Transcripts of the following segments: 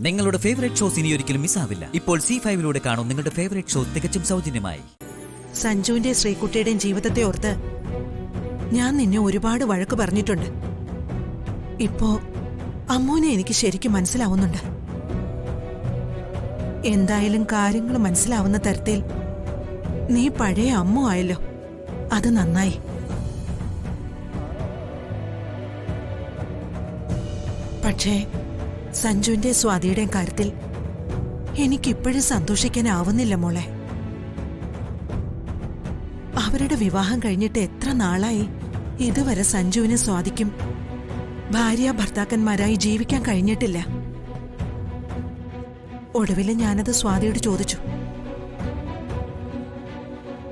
നിങ്ങളുടെ favourite shows ഇനി ഒരിക്കലും മിസ്സാവില്ല. ഇപ്പോൾ C5 കാണും നിങ്ങളുടെ ഫേവറേറ്റ് ഷോ തികച്ചും സൗജന്യമായി. സഞ്ജുവിന്റെ ശ്രീകുട്ടിയുടെയും ജീവിതത്തെ ഓർത്ത് ഞാൻ നിന്നെ ഒരുപാട് വഴക്ക് പറഞ്ഞിട്ടുണ്ട്. ഇപ്പോ അമ്മൂനെ എനിക്ക് ശരിക്കും മനസ്സിലാവുന്നുണ്ട്. എന്തായാലും കാര്യങ്ങൾ മനസ്സിലാവുന്ന തരത്തിൽ നീ പഴയ അമ്മു ആയല്ലോ, അത് നന്നായി. പക്ഷേ സഞ്ജുവിന്റെ സ്വാതിയുടെയും കാര്യത്തിൽ എനിക്കിപ്പോഴും സന്തോഷിക്കാനാവുന്നില്ല മോളെ. അവരുടെ വിവാഹം കഴിഞ്ഞിട്ട് എത്ര നാളായി. ഇതുവരെ സഞ്ജുവിന് സ്വാതിക്കും ഭാര്യ ഭർത്താക്കന്മാരായി ജീവിക്കാൻ കഴിഞ്ഞിട്ടില്ല. ഒടുവിൽ ഞാനത് സ്വാതിയോട് ചോദിച്ചു.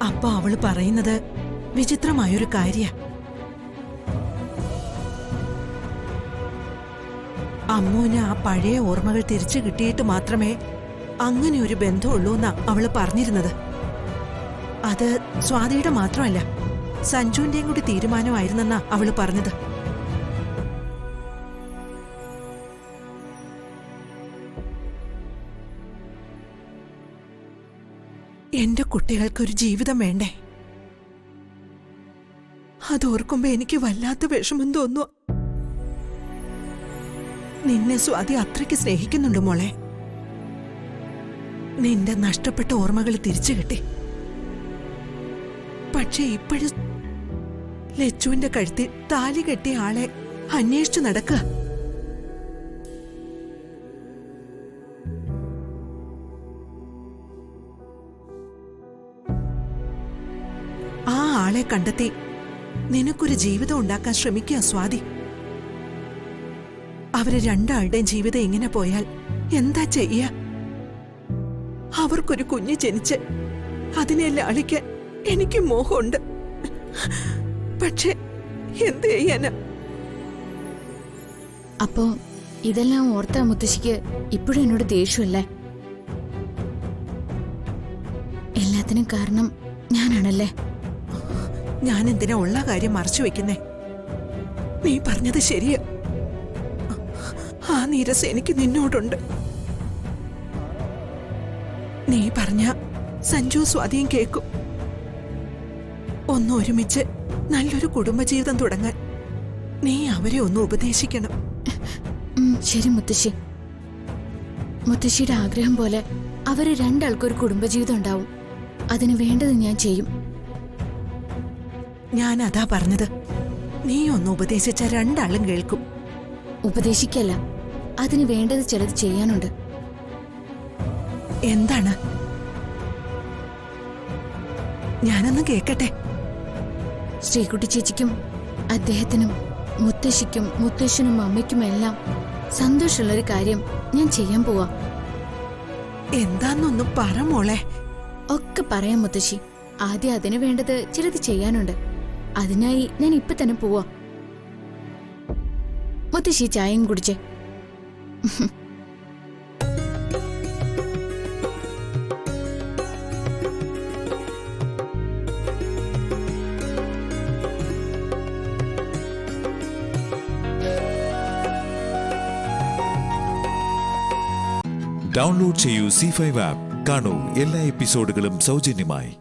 അപ്പൊ അവള് പറയുന്നത് വിചിത്രമായൊരു കാര്യ. അമ്മൂന് ആ പഴയ ഓർമ്മകൾ തിരിച്ചു കിട്ടിയിട്ട് മാത്രമേ അങ്ങനെ ഒരു ബന്ധമുള്ളൂ എന്നാ അവള് പറഞ്ഞിരുന്നത്. അത് സ്വാതിയുടെ മാത്രമല്ല, സഞ്ജുവിന്റെയും കൂടി തീരുമാനമായിരുന്നെന്നാ അവള് പറഞ്ഞത്. എന്റെ കുട്ടികൾക്കൊരു ജീവിതം വേണ്ടേ? അതോർക്കുമ്പോ എനിക്ക് വല്ലാത്ത വിഷമം തോന്നുക. നിന്നെ സ്വാതി അത്രയ്ക്ക് സ്നേഹിക്കുന്നുണ്ട് മോളെ. നിന്റെ നഷ്ടപ്പെട്ട ഓർമ്മകൾ തിരിച്ചു കിട്ടി. പക്ഷെ ഇപ്പോഴും ലച്ചുവിന്റെ കഴുത്തിൽ താലി കെട്ടിയ ആളെ അന്വേഷിച്ചു നടക്കുക. ആ ആളെ കണ്ടെത്തി നിനക്കൊരു ജീവിതം ഉണ്ടാക്കാൻ ശ്രമിക്കുക സ്വാതി. അവര് രണ്ടാളുടെയും ജീവിതം ഇങ്ങനെ പോയാൽ എന്താ ചെയ്യ? അവർക്കൊരു കുഞ്ഞ് ജനിച്ച് അതിനെ ലാളിക്കാൻ എനിക്ക് മോഹമുണ്ട്. പക്ഷെ എന്ത് ചെയ്യാനാ? അപ്പോ ഇതെല്ലാം ഓർത്താ മുത്തശ്ശിക്ക് ഇപ്പോഴും എന്നോട് ദേഷ്യമല്ലേ? എല്ലാത്തിനും കാരണം ഞാനാണല്ലേ? ഞാൻ എന്തിനാ ഉള്ള കാര്യം മറച്ചു വെക്കുന്നേ? നീ പറഞ്ഞത് ശരിയാ. ആ നീരസ് എനിക്ക് നിന്നോടുണ്ട്. നീ പറഞ്ഞ സഞ്ജു സ്വാതിയും കേൾക്കും. ഒന്ന് ഒരുമിച്ച് നല്ലൊരു കുടുംബജീവിതം തുടങ്ങാൻ നീ അവരെ ഒന്ന് ഉപദേശിക്കണം. ശരി മുത്തശ്ശി. മുത്തശ്ശിയുടെ ആഗ്രഹം പോലെ അവര് രണ്ടാൾക്കൊരു കുടുംബജീവിതം ഉണ്ടാവും. അതിന് വേണ്ടത് ഞാൻ ചെയ്യും. ഞാൻ അതാ പറഞ്ഞത്. നീ ഒന്ന് ഉപദേശിച്ച രണ്ടാളും കേൾക്കും. ഉപദേശിക്കല്ല, അതിന് വേണ്ടത് ചിലത് ചെയ്യാനുണ്ട്. എന്താണ്? ഞാനൊന്ന് കേക്കട്ടെ. ശ്രീകുട്ടി ചേച്ചിക്കും അദ്ദേഹത്തിനും മുത്തശ്ശിക്കും മുത്തശ്ശനും അമ്മയ്ക്കുമെല്ലാം സന്തോഷമുള്ളൊരു കാര്യം ഞാൻ ചെയ്യാൻ പോവാ. എന്താന്നൊന്നും പറ മോളെ. ഒക്കെ പറയാം മുത്തശ്ശി. ആദ്യം അതിന് വേണ്ടത് ചിലത് ചെയ്യാനുണ്ട്. അതിനായി ഞാൻ ഇപ്പൊ തന്നെ പോവാ. മുത്തശ്ശി ചായയും കുടിച്ചേ. ഡൗൺലോഡ് ചെയ്യൂ C5 ആപ്പ്. കാണൂ എല്ലാ എപ്പിസോഡുകളും സൗജന്യമായി.